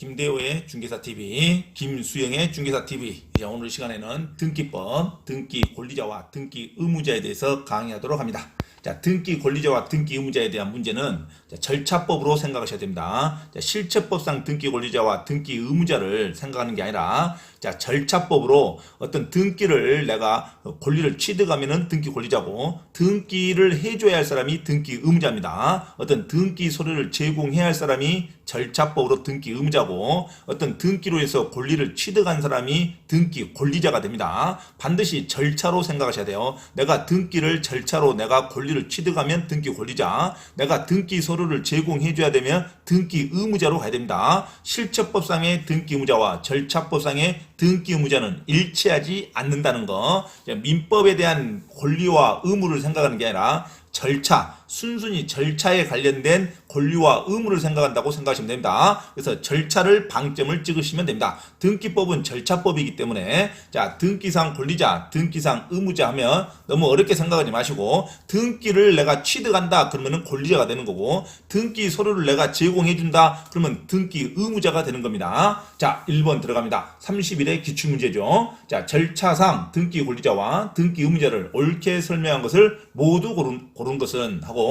김대호의 중개사TV, 김수영의 중개사TV. 이제 오늘 시간에는 등기법, 등기 권리자와 등기 의무자에 대해서 강의하도록 합니다. 자, 등기 권리자와 등기 의무자에 대한 문제는 절차법으로 생각하셔야 됩니다. 자, 실체법상 등기 권리자와 등기 의무자를 생각하는 게 아니라 자, 절차법으로 어떤 등기를 내가 권리를 취득하면은 등기 권리자고, 등기를 해줘야 할 사람이 등기 의무자입니다. 어떤 등기 서류를 제공해야 할 사람이 절차법으로 등기 의무자고, 어떤 등기로 해서 권리를 취득한 사람이 등기 권리자가 됩니다. 반드시 절차로 생각하셔야 돼요. 내가 등기를 절차로 내가 권리를 취득하면 등기 권리자, 내가 등기 서류를 제공해줘야 되면 등기 의무자로 가야 됩니다. 실체법상의 등기 의무자와 절차법상의 등기 의무자는 일치하지 않는다는 거. 민법에 대한 권리와 의무를 생각하는 게 아니라 절차, 순순히 절차에 관련된 권리와 의무를 생각한다고 생각하시면 됩니다. 그래서 절차를 방점을 찍으시면 됩니다. 등기법은 절차법이기 때문에 자, 등기상 권리자, 등기상 의무자 하면 너무 어렵게 생각하지 마시고, 등기를 내가 취득한다 그러면 권리자가 되는 거고, 등기 서류를 내가 제공해준다 그러면 등기 의무자가 되는 겁니다. 자, 1번 들어갑니다. 30일의 기출문제죠. 자, 절차상 등기 권리자와 등기 의무자를 옳게 설명한 것을 모두 고른 것은 하고,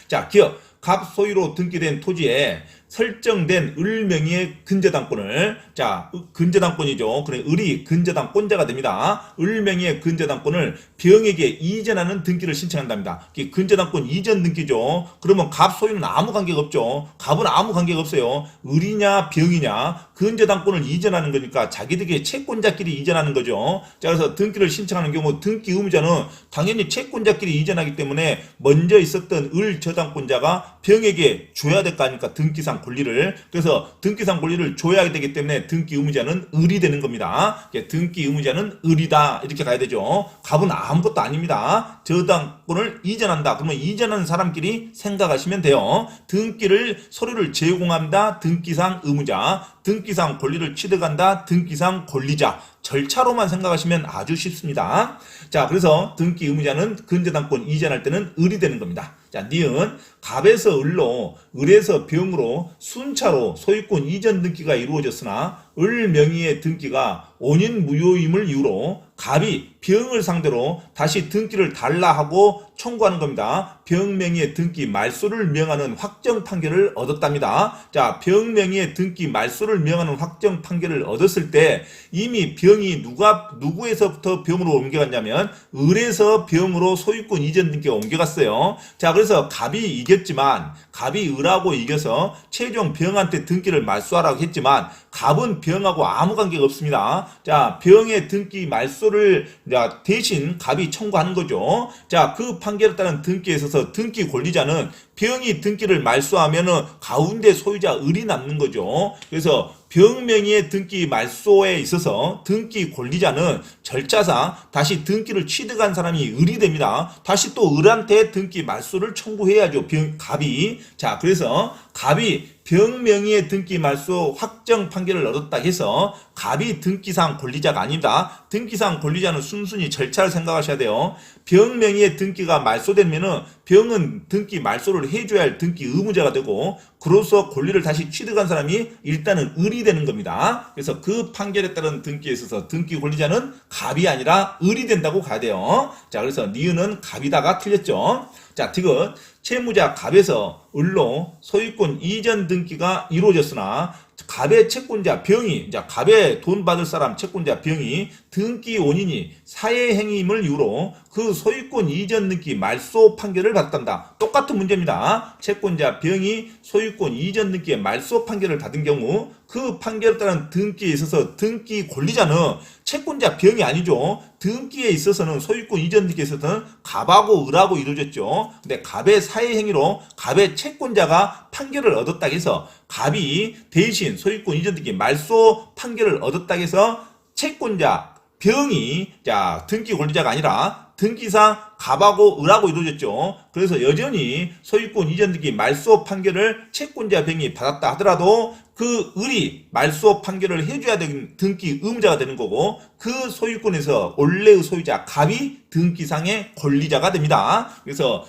자, 기업, 갑 소유로 등기된 토지에 설정된 을 명의의 근저당권을, 자, 근저당권이죠. 그래, 을이 근저당권자가 됩니다. 을 명의의 근저당권을 병에게 이전하는 등기를 신청한답니다. 이게 근저당권 이전 등기죠. 그러면 갑 소유는 아무 관계가 없죠. 갑은 아무 관계가 없어요. 을이냐 병이냐, 근저당권을 이전하는 거니까 자기들에게 채권자끼리 이전하는 거죠. 자, 그래서 등기를 신청하는 경우 등기 의무자는 당연히 채권자끼리 이전하기 때문에 먼저 있었던 을 저당권자가 병에게 줘야 될 거 아닙니까? 등기상 권리를. 그래서 등기상 권리를 줘야 되기 때문에 등기 의무자는 을이 되는 겁니다. 등기 의무자는 을이다 이렇게 가야 되죠. 갑은 아무것도 아닙니다. 저당권을 이전한다 그러면 이전하는 사람끼리 생각하시면 돼요. 등기를 서류를 제공한다 등기상 의무자, 등기상 권리를 취득한다 등기상 권리자. 절차로만 생각하시면 아주 쉽습니다. 자, 그래서 등기 의무자는 근저당권 이전할 때는 을이 되는 겁니다. 자, 니은 갑에서 을로, 을에서 병으로 순차로 소유권 이전 등기가 이루어졌으나 을 명의의 등기가 5년 무효임을 이유로 갑이 병을 상대로 다시 등기를 달라 하고 청구하는 겁니다. 병 명의의 등기 말소를 명하는 확정 판결을 얻었답니다. 자, 병 명의의 등기 말소를 명하는 확정 판결을 얻었을 때 이미 병이 누구에서부터 병으로 옮겨갔냐면 을에서 병으로 소유권 이전 등기가 옮겨갔어요. 자, 그래서 갑이 이겼지만, 갑이 을하고 이겨서 최종 병한테 등기를 말소하라고 했지만 갑은 병하고 아무 관계가 없습니다. 자, 병의 등기 말소를 대신 갑이 청구하는 거죠. 자, 그 판결에 따른 등기에 있어서 등기 권리자는 병이 등기를 말소하면은 가운데 소유자 을이 남는 거죠. 그래서 병 명의의 등기 말소에 있어서 등기 권리자는 절차상 다시 등기를 취득한 사람이 을이 됩니다. 다시 또 을한테 등기 말소를 청구해야죠. 갑이. 자, 그래서 갑이 병 명의의 등기 말소 확정 판결을 얻었다 해서 갑이 등기상 권리자가 아닙니다. 등기상 권리자는 순순히 절차를 생각하셔야 돼요. 병 명의의 등기가 말소되면은 병은 등기 말소를 해줘야 할 등기 의무자가 되고, 그로서 권리를 다시 취득한 사람이 일단은 을이 되는 겁니다. 그래서 그 판결에 따른 등기에 있어서 등기 권리자는 갑이 아니라 을이 된다고 가야 돼요. 자, 그래서 니은은 갑이다가 틀렸죠. 자, 디귿, 채무자 갑에서 을로 소유권 이전 등기가 이루어졌으나 갑의 채권자 병이, 자, 갑의 돈 받을 사람 채권자 병이 등기 원인이 사회행위임을 이유로 그 소유권 이전 등기 말소 판결을 받았단다. 똑같은 문제입니다. 채권자 병이 소유권 이전 등기의 말소 판결을 받은 경우 그 판결에 따른 등기에 있어서 등기 권리자는 채권자 병이 아니죠. 등기에 있어서는 소유권 이전 등기에 있어서는 갑하고 을하고 이루어졌죠. 근데 갑의 사회행위로 갑의 채권자가 판결을 얻었다 해서 갑이 대신 소유권 이전 등기 말소 판결을 얻었다 해서 채권자 병이, 자, 등기 권리자가 아니라 등기상 갑하고 을하고 이루어졌죠. 그래서 여전히 소유권 이전 등기 말소 판결을 채권자 병이 받았다 하더라도 그 을이 말소 판결을 해줘야 되는 등기 의무자가 되는 거고, 그 소유권에서 원래의 소유자 갑이 등기상의 권리자가 됩니다. 그래서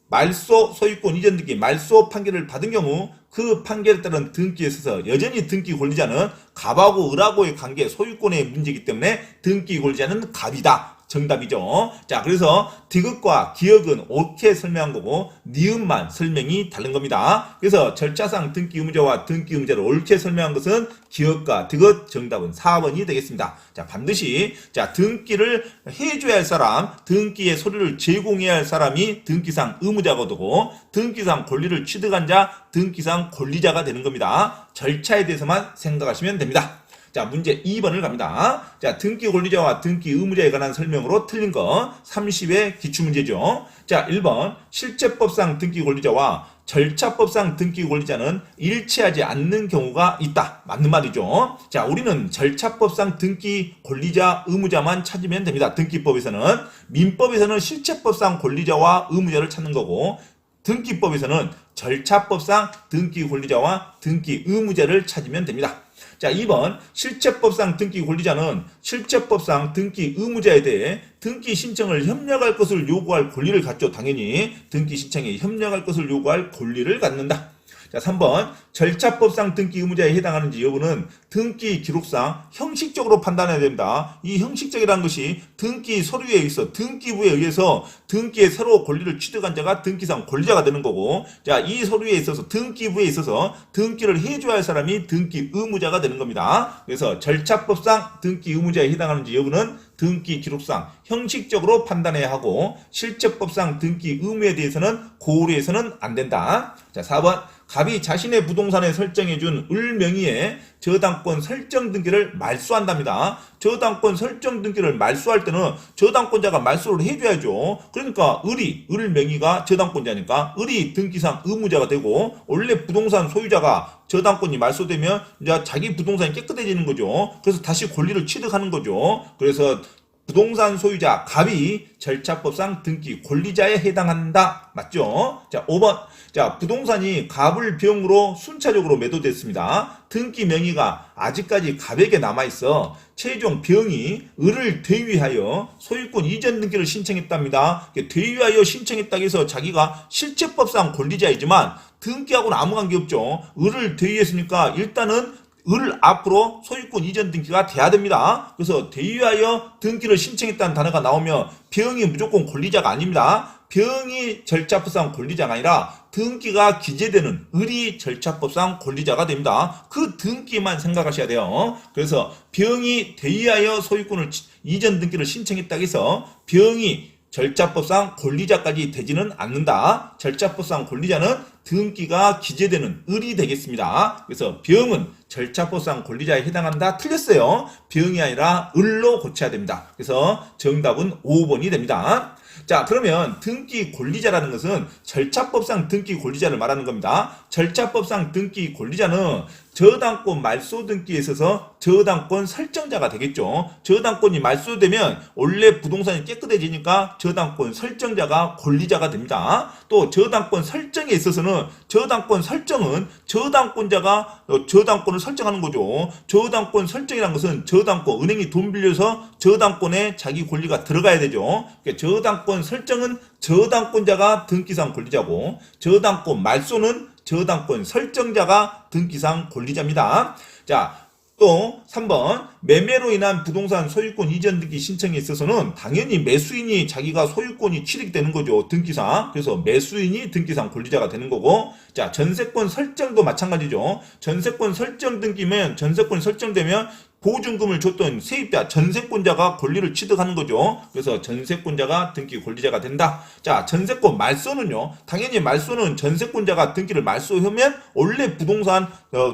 말소 소유권 이전 등기 말소 판결을 받은 경우 그 판결에 따른 등기에 있어서 여전히 등기 권리자는 갑하고 을하고의 관계 소유권의 문제이기 때문에 등기 권리자는 갑이다. 정답이죠. 자, 그래서 디귿과 기역은 옳게 설명한 거고 니은만 설명이 다른 겁니다. 그래서 절차상 등기 의무자와 등기 의무자를 옳게 설명한 것은 기역과 디귿. 정답은 4번이 되겠습니다. 자, 반드시 등기를 해줘야 할 사람, 등기의 서류를 제공해야 할 사람이 등기상 의무자가 되고 등기상 권리를 취득한 자, 등기상 권리자가 되는 겁니다. 절차에 대해서만 생각하시면 됩니다. 자, 문제 2번을 갑니다. 자, 등기 권리자와 등기 의무자에 관한 설명으로 틀린 거 30의 기출문제죠. 자, 1번 실체법상 등기 권리자와 절차법상 등기 권리자는 일치하지 않는 경우가 있다. 맞는 말이죠. 자, 우리는 절차법상 등기 권리자 의무자만 찾으면 됩니다. 등기법에서는. 민법에서는 실체법상 권리자와 의무자를 찾는 거고 등기법에서는 절차법상 등기 권리자와 등기 의무자를 찾으면 됩니다. 자, 2번 실체법상 등기 권리자는 실체법상 등기 의무자에 대해 등기 신청을 협력할 것을 요구할 권리를 갖죠. 당연히 등기 신청에 협력할 것을 요구할 권리를 갖는다. 자, 3번 절차법상 등기 의무자에 해당하는지 여부는 등기 기록상 형식적으로 판단해야 됩니다. 이 형식적이라는 것이 등기 서류에 있어 등기부에 의해서 등기의 새로 권리를 취득한 자가 등기상 권리자가 되는 거고, 자, 이 서류에 있어서 등기부에 있어서 등기를 해줘야 할 사람이 등기 의무자가 되는 겁니다. 그래서 절차법상 등기 의무자에 해당하는지 여부는 등기 기록상 형식적으로 판단해야 하고 실체법상 등기 의무에 대해서는 고려해서는 안 된다. 자, 4번 갑이 자신의 부동산에 설정해준 을 명의의 저당권 설정 등기를 말소한답니다. 저당권 설정 등기를 말소할 때는 저당권자가 말소를 해줘야죠. 그러니까 을 명의가 저당권자니까 을이 등기상 의무자가 되고 원래 부동산 소유자가 저당권이 말소되면 이제 자기 부동산이 깨끗해지는 거죠. 그래서 다시 권리를 취득하는 거죠. 그래서 부동산 소유자 갑이 절차법상 등기 권리자에 해당한다. 맞죠? 자, 5번. 자, 부동산이 갑을 병으로 순차적으로 매도됐습니다. 등기 명의가 아직까지 갑에게 남아있어 최종 병이 을을 대위하여 소유권 이전 등기를 신청했답니다. 대위하여 신청했다고 해서 자기가 실체법상 권리자이지만 등기하고는 아무 관계없죠. 을을 대위했으니까 일단은 을 앞으로 소유권 이전 등기가 돼야 됩니다. 그래서 대위하여 등기를 신청했다는 단어가 나오면 병이 무조건 권리자가 아닙니다. 병이 절차법상 권리자가 아니라 등기가 기재되는 을이 절차법상 권리자가 됩니다. 그 등기만 생각하셔야 돼요. 그래서 병이 대위하여 소유권을 이전 등기를 신청했다고 해서 병이 절차법상 권리자까지 되지는 않는다. 절차법상 권리자는 등기가 기재되는 을이 되겠습니다. 그래서 병은 절차법상 권리자에 해당한다. 틀렸어요. 병이 아니라 을로 고쳐야 됩니다. 그래서 정답은 5번이 됩니다. 자, 그러면 등기 권리자라는 것은 절차법상 등기 권리자를 말하는 겁니다. 절차법상 등기 권리자는 저당권 말소 등기에 있어서 저당권 설정자가 되겠죠. 저당권이 말소되면 원래 부동산이 깨끗해지니까 저당권 설정자가 권리자가 됩니다. 또 저당권 설정에 있어서는 저당권 설정은 저당권자가 저당권을 설정하는 거죠. 저당권 설정이라는 것은 저당권, 은행이 돈 빌려서 저당권에 자기 권리가 들어가야 되죠. 그러니까 저당권 설정은 저당권자가 등기상 권리자고 저당권 말소는 저당권 설정자가 등기상 권리자입니다. 자, 또 3번 매매로 인한 부동산 소유권 이전 등기 신청에 있어서는 당연히 매수인이 자기가 소유권이 취득되는 거죠. 등기상. 그래서 매수인이 등기상 권리자가 되는 거고, 자, 전세권 설정도 마찬가지죠. 전세권 설정 등기면 전세권 설정되면 보증금을 줬던 세입자, 전세권자가 권리를 취득하는 거죠. 그래서 전세권자가 등기 권리자가 된다. 자, 전세권 말소는요. 당연히 말소는 전세권자가 등기를 말소하면 원래 부동산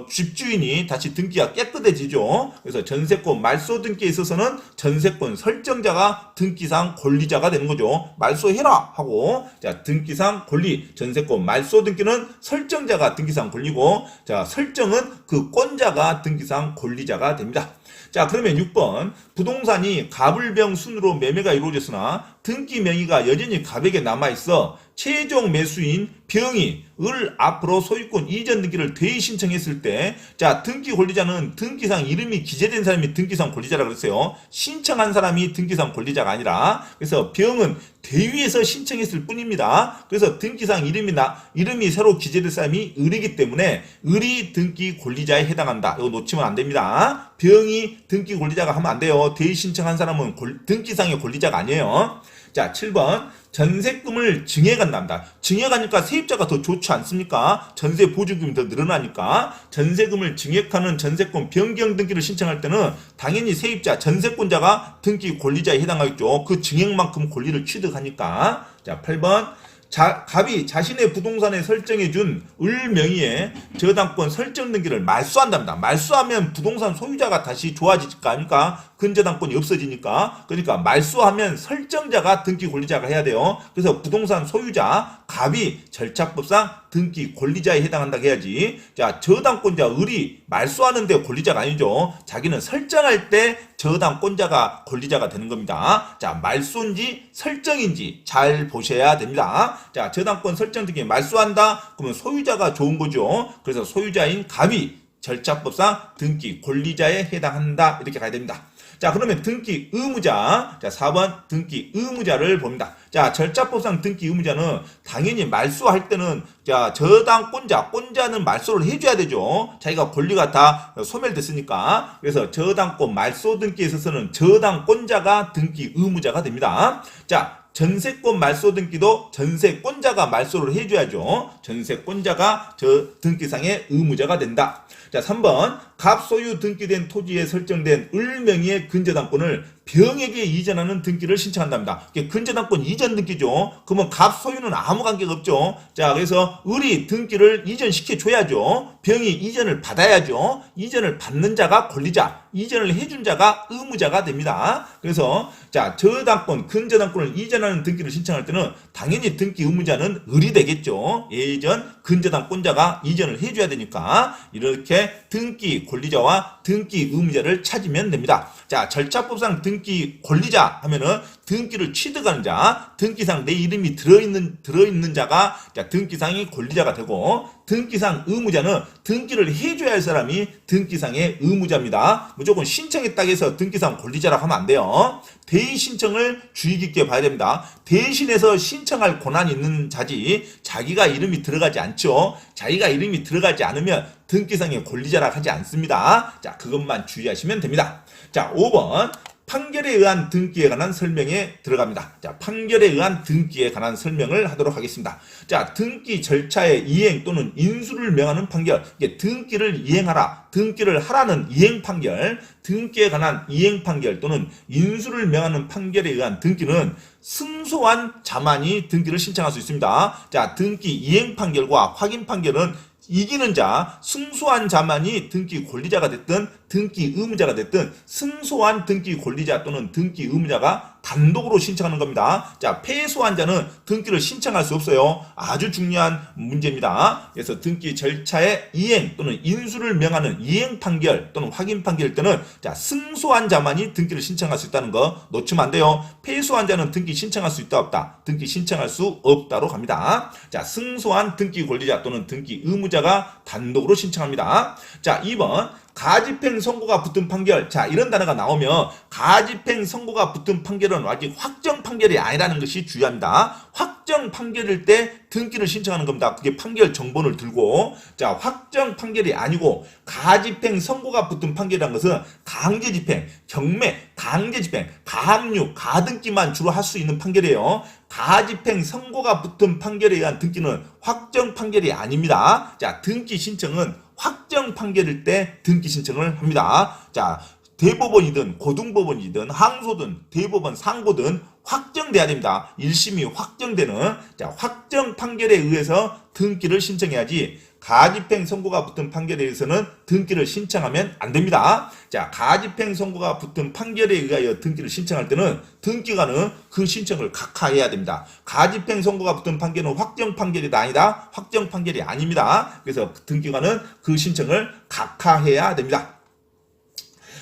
집주인이 다시 등기가 깨끗해지죠. 그래서 전세권 말소 등기에 있어서는 전세권 설정자가 등기상 권리자가 되는 거죠. 말소해라 하고, 자, 등기상 권리, 전세권 말소 등기는 설정자가 등기상 권리고, 자, 설정은 그 권자가 등기상 권리자가 됩니다. 자, 그러면 6번 부동산이 갑을병 순으로 매매가 이루어졌으나 등기 명의가 여전히 갑에게 남아있어 최종 매수인 병이 을 앞으로 소유권 이전 등기를 대의 신청했을 때, 자, 등기 권리자는 등기상 이름이 기재된 사람이 등기상 권리자라 그랬어요. 신청한 사람이 등기상 권리자가 아니라, 그래서 병은 대위에서 신청했을 뿐입니다. 그래서 등기상 이름이 새로 기재된 사람이 을이기 때문에 을이 등기 권리자에 해당한다. 이거 놓치면 안 됩니다. 병이 등기 권리자가 하면 안 돼요. 대의 신청한 사람은 등기상의 권리자가 아니에요. 자, 7번. 전세금을 증액한답니다. 증액하니까 세입자가 더 좋지 않습니까? 전세 보증금이 더 늘어나니까. 전세금을 증액하는 전세권 변경 등기를 신청할 때는 당연히 세입자, 전세권자가 등기 권리자에 해당하겠죠. 그 증액만큼 권리를 취득하니까. 자, 8번. 갑이 자신의 부동산에 설정해준 을 명의의 저당권 설정 등기를 말소한답니다. 말소하면 부동산 소유자가 다시 좋아질 거 아닙니까? 근저당권이 없어지니까. 그러니까 말소하면 설정자가 등기 권리자가 해야 돼요. 그래서 부동산 소유자 갑이 절차법상 등기 권리자에 해당한다고 해야지. 자, 저당권자 을이 말소하는데 권리자가 아니죠. 자기는 설정할 때 저당권자가 권리자가 되는 겁니다. 자, 말소인지 설정인지 잘 보셔야 됩니다. 자, 저당권 설정 등기 말소한다? 그러면 소유자가 좋은 거죠. 그래서 소유자인 갑이 절차법상 등기 권리자에 해당한다. 이렇게 가야 됩니다. 자, 그러면 등기 의무자. 자, 4번 등기 의무자를 봅니다. 자, 절차법상 등기 의무자는 당연히 말소할 때는, 자, 저당권자는 말소를 해줘야 되죠. 자기가 권리가 다 소멸됐으니까. 그래서 저당권 말소 등기에 있어서는 저당권자가 등기 의무자가 됩니다. 자, 전세권 말소 등기도 전세권자가 말소를 해줘야죠. 전세권자가 등기상의 의무자가 된다. 자, 3번. 갑 소유 등기된 토지에 설정된 을 명의의 근저당권을 병에게 이전하는 등기를 신청한답니다. 이게 근저당권 이전 등기죠. 그러면 갑 소유는 아무 관계가 없죠. 자, 그래서 을이 등기를 이전시켜줘야죠. 병이 이전을 받아야죠. 이전을 받는 자가 권리자, 이전을 해준 자가 의무자가 됩니다. 그래서 자, 저당권, 근저당권을 이전하는 등기를 신청할 때는 당연히 등기 의무자는 을이 되겠죠. 예전 근저당권자가 이전을 해줘야 되니까 이렇게 등기 권리자와 등기 의무자를 찾으면 됩니다. 자, 절차법상 등기 권리자 하면은 등기를 취득하는 자, 등기상 내 이름이 들어있는 자가, 자, 등기상의 권리자가 되고, 등기상 의무자는 등기를 해줘야 할 사람이 등기상의 의무자입니다. 무조건 신청했다고 해서 등기상 권리자라고 하면 안 돼요. 대의 신청을 주의 깊게 봐야 됩니다. 대신해서 신청할 권한이 있는 자지 자기가 이름이 들어가지 않죠. 자기가 이름이 들어가지 않으면 등기상의 권리자라고 하지 않습니다. 자, 그것만 주의하시면 됩니다. 자, 5번. 판결에 의한 등기에 관한 설명에 들어갑니다. 자, 판결에 의한 등기에 관한 설명을 하도록 하겠습니다. 자, 등기 절차의 이행 또는 인수를 명하는 판결. 이게 등기를 이행하라, 등기를 하라는 이행 판결, 등기에 관한 이행 판결 또는 인수를 명하는 판결에 의한 등기는 승소한 자만이 등기를 신청할 수 있습니다. 자, 등기 이행 판결과 확인 판결은 이기는 자, 승소한 자만이 등기 권리자가 됐든 등기 의무자가 됐든 승소한 등기 권리자 또는 등기 의무자가 단독으로 신청하는 겁니다. 자, 패소한 자는 등기를 신청할 수 없어요. 아주 중요한 문제입니다. 그래서 등기 절차의 이행 또는 인수를 명하는 이행 판결 또는 확인 판결일 때는, 자, 승소한 자만이 등기를 신청할 수 있다는 거 놓치면 안 돼요. 패소한 자는 등기 신청할 수 있다 없다? 등기 신청할 수 없다로 갑니다. 자, 승소한 등기 권리자 또는 등기 의무자가 단독으로 신청합니다. 자, 2번. 가집행 선고가 붙은 판결. 자, 이런 단어가 나오면 가집행 선고가 붙은 판결은 아직 확정 판결이 아니라는 것이 중요합니다. 확정 판결일 때 등기를 신청하는 겁니다. 그게 판결 정본을 들고. 자, 확정 판결이 아니고 가집행 선고가 붙은 판결이라는 것은 강제집행, 경매, 강제집행, 가압류, 가등기만 주로 할 수 있는 판결이에요. 가집행 선고가 붙은 판결에 의한 등기는 확정 판결이 아닙니다. 자, 등기 신청은 확정 판결일 때 등기 신청을 합니다. 자, 대법원이든 고등법원이든 항소든 대법원 상고든 확정돼야 됩니다. 1심이 확정되는, 자, 확정 판결에 의해서 등기를 신청해야지 가집행 선고가 붙은 판결에 의해서는 등기를 신청하면 안 됩니다. 자, 가집행 선고가 붙은 판결에 의하여 등기를 신청할 때는 등기관은 그 신청을 각하해야 됩니다. 가집행 선고가 붙은 판결은 확정 판결이 아니다. 확정 판결이 아닙니다. 그래서 등기관은 그 신청을 각하해야 됩니다.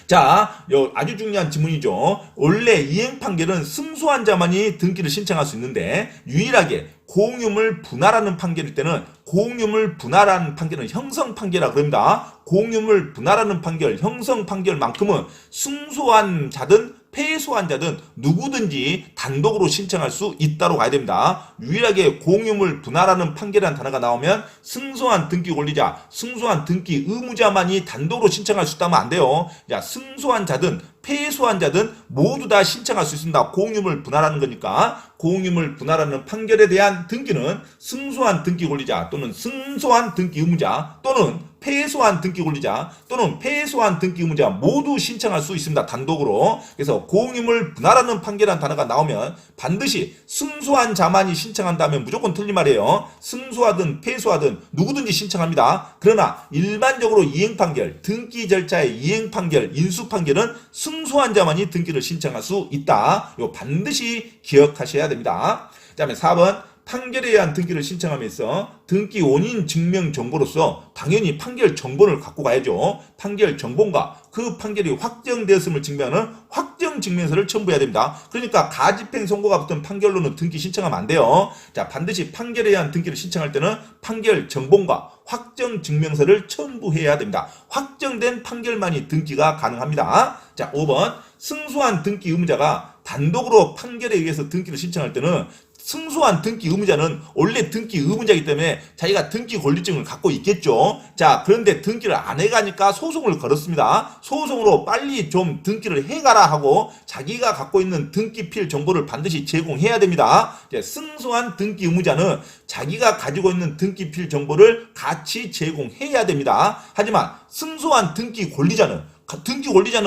자, 아주 중요한 지문이죠. 원래 이행 판결은 승소한 자만이 등기를 신청할 수 있는데 유일하게 공유물 분할하는 판결일 때는 공유물 분할하는 판결은 형성 판결이라고 그럽니다. 공유물 분할하는 판결, 형성 판결만큼은 승소한 자든 패소한 자든 누구든지 단독으로 신청할 수 있다로 가야 됩니다. 유일하게 공유물 분할하는 판결이라는 단어가 나오면 승소한 등기 권리자, 승소한 등기 의무자만이 단독으로 신청할 수 있다면 안 돼요. 자, 승소한 자든 패소한 자든 모두 다 신청할 수 있습니다. 공유물 분할하는 거니까 공유물 분할하는 판결에 대한 등기는 승소한 등기 권리자 또는 승소한 등기 의무자 또는 패소한 등기 권리자 또는 패소한 등기 의무자 모두 신청할 수 있습니다. 단독으로. 그래서 공유물 분할하는 판결이라는 단어가 나오면 반드시 승소한 자만이 신청한다면 무조건 틀린 말이에요. 승소하든 패소하든 누구든지 신청합니다. 그러나 일반적으로 이행 판결, 등기 절차의 이행 판결, 인수 판결은 승소한 자만이 등기를 신청할 수 있다. 이거 반드시 기억하셔야 됩니다. 그 다음에 4번 판결에 의한 등기를 신청하면서 등기 원인 증명 정보로서 당연히 판결 정보를 갖고 가야죠. 판결 정보과 그 판결이 확정되었음을 증명하는 확정 증명서를 첨부해야 됩니다. 그러니까 가집행 선고가 붙은 판결로는 등기 신청하면 안 돼요. 자, 반드시 판결에 의한 등기를 신청할 때는 판결 정보과 확정 증명서를 첨부해야 됩니다. 확정된 판결만이 등기가 가능합니다. 자, 5번 승소한 등기 의무자가 단독으로 판결에 의해서 등기를 신청할 때는 승소한 등기 의무자는 원래 등기 의무자이기 때문에 자기가 등기 권리증을 갖고 있겠죠. 자, 그런데 등기를 안 해가니까 소송을 걸었습니다. 소송으로 빨리 좀 등기를 해가라 하고 자기가 갖고 있는 등기필 정보를 반드시 제공해야 됩니다. 승소한 등기 의무자는 자기가 가지고 있는 등기필 정보를 같이 제공해야 됩니다. 하지만 승소한 등기 권리자는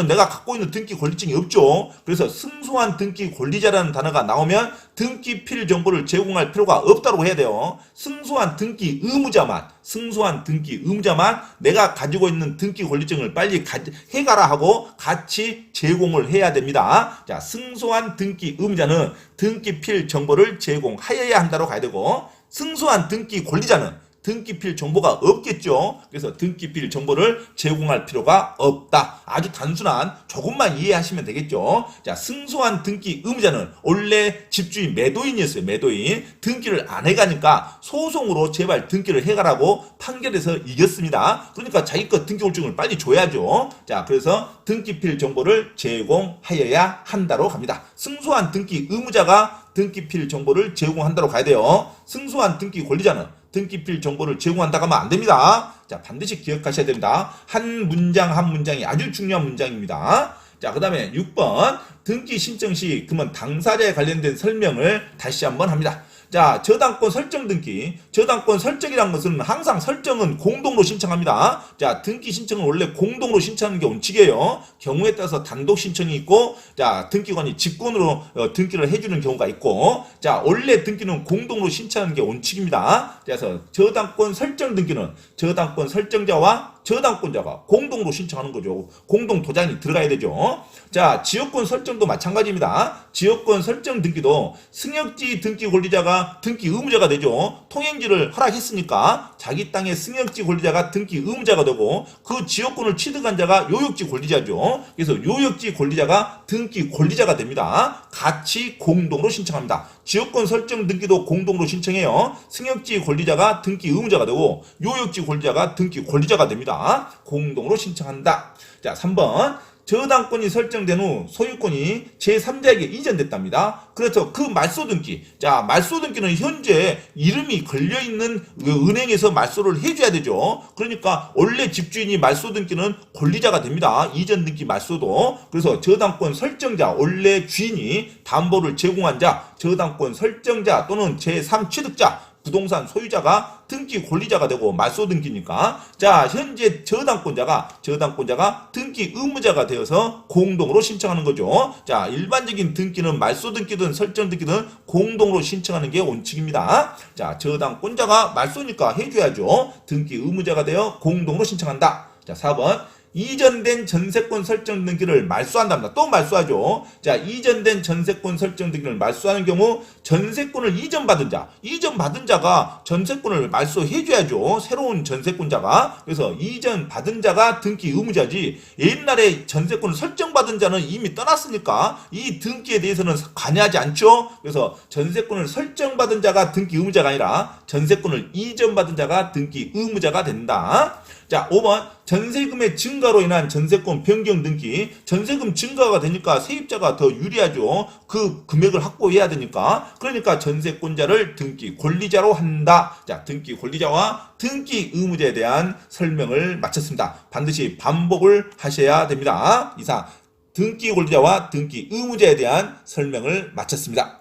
내가 갖고 있는 등기 권리증이 없죠. 그래서 승소한 등기 권리자라는 단어가 나오면 등기필 정보를 제공할 필요가 없다고 해야 돼요. 승소한 등기 의무자만 내가 가지고 있는 등기 권리증을 빨리 해가라 하고 같이 제공을 해야 됩니다. 자, 승소한 등기 의무자는 등기필 정보를 제공하여야 한다고 가야 되고 승소한 등기 권리자는 등기필 정보가 없겠죠. 그래서 등기필 정보를 제공할 필요가 없다. 아주 단순한 조금만 이해하시면 되겠죠. 자, 승소한 등기 의무자는 원래 집주인 매도인이었어요. 매도인. 등기를 안 해가니까 소송으로 제발 등기를 해가라고 판결에서 이겼습니다. 그러니까 자기 것 등기홀증을 빨리 줘야죠. 자, 그래서 등기필 정보를 제공하여야 한다로 갑니다. 승소한 등기 의무자가 등기필 정보를 제공한다로 가야 돼요. 승소한 등기 권리자는 등기필 정보를 제공한다고 하면 안 됩니다. 자, 반드시 기억하셔야 됩니다. 한 문장 한 문장이 아주 중요한 문장입니다. 자, 그 다음에 6번 등기 신청 시 그러면 당사자에 관련된 설명을 다시 한번 합니다. 자, 저당권 설정 등기. 저당권 설정이란 것은 항상 설정은 공동으로 신청합니다. 자, 등기 신청은 원래 공동으로 신청하는 게 원칙이에요. 경우에 따라서 단독 신청이 있고, 자, 등기관이 직권으로 등기를 해주는 경우가 있고, 자, 원래 등기는 공동으로 신청하는 게 원칙입니다. 그래서 저당권 설정 등기는 저당권 설정자와 저당권자가 공동으로 신청하는 거죠. 공동 도장이 들어가야 되죠. 자, 지역권 설정도 마찬가지입니다. 지역권 설정 등기도 승역지 등기 권리자가 등기 의무자가 되죠. 통행지를 허락했으니까 자기 땅의 승역지 권리자가 등기 의무자가 되고 그 지역권을 취득한 자가 요역지 권리자죠. 그래서 요역지 권리자가 등기 권리자가 됩니다. 같이 공동으로 신청합니다. 지역권 설정 등기도 공동으로 신청해요. 승역지 권리자가 등기 의무자가 되고 요역지 권리자가 등기 권리자가 됩니다. 공동으로 신청한다. 자, 3번 저당권이 설정된 후 소유권이 제3자에게 이전됐답니다. 그래서 그 말소 등기. 자, 말소 등기는 현재 이름이 걸려있는 은행에서 말소를 해줘야 되죠. 그러니까 원래 집주인이 말소 등기는 권리자가 됩니다. 이전 등기 말소도. 그래서 저당권 설정자, 원래 주인이 담보를 제공한 자, 저당권 설정자 또는 제3취득자 부동산 소유자가 등기 권리자가 되고 말소 등기니까 자, 현재 저당권자가 등기 의무자가 되어서 공동으로 신청하는 거죠. 자, 일반적인 등기는 말소 등기든 설정 등기든 공동으로 신청하는 게 원칙입니다. 자, 저당권자가 말소니까 해줘야죠. 등기 의무자가 되어 공동으로 신청한다. 자, 4번 이전된 전세권 설정 등기를 말소한답니다. 또 말소하죠. 자, 이전된 전세권 설정 등기를 말소하는 경우 전세권을 이전받은 자가 전세권을 말소해줘야죠. 새로운 전세권자가. 그래서 이전받은 자가 등기 의무자지, 옛날에 전세권을 설정받은 자는 이미 떠났으니까 이 등기에 대해서는 관여하지 않죠. 그래서 전세권을 설정받은 자가 등기 의무자가 아니라 전세권을 이전받은 자가 등기 의무자가 된다. 자, 5번 전세금의 증가로 인한 전세권 변경 등기. 전세금 증가가 되니까 세입자가 더 유리하죠. 그 금액을 확보해야 되니까. 그러니까 전세권자를 등기 권리자로 한다. 자, 등기 권리자와 등기 의무자에 대한 설명을 마쳤습니다. 반드시 반복을 하셔야 됩니다. 이상 등기 권리자와 등기 의무자에 대한 설명을 마쳤습니다.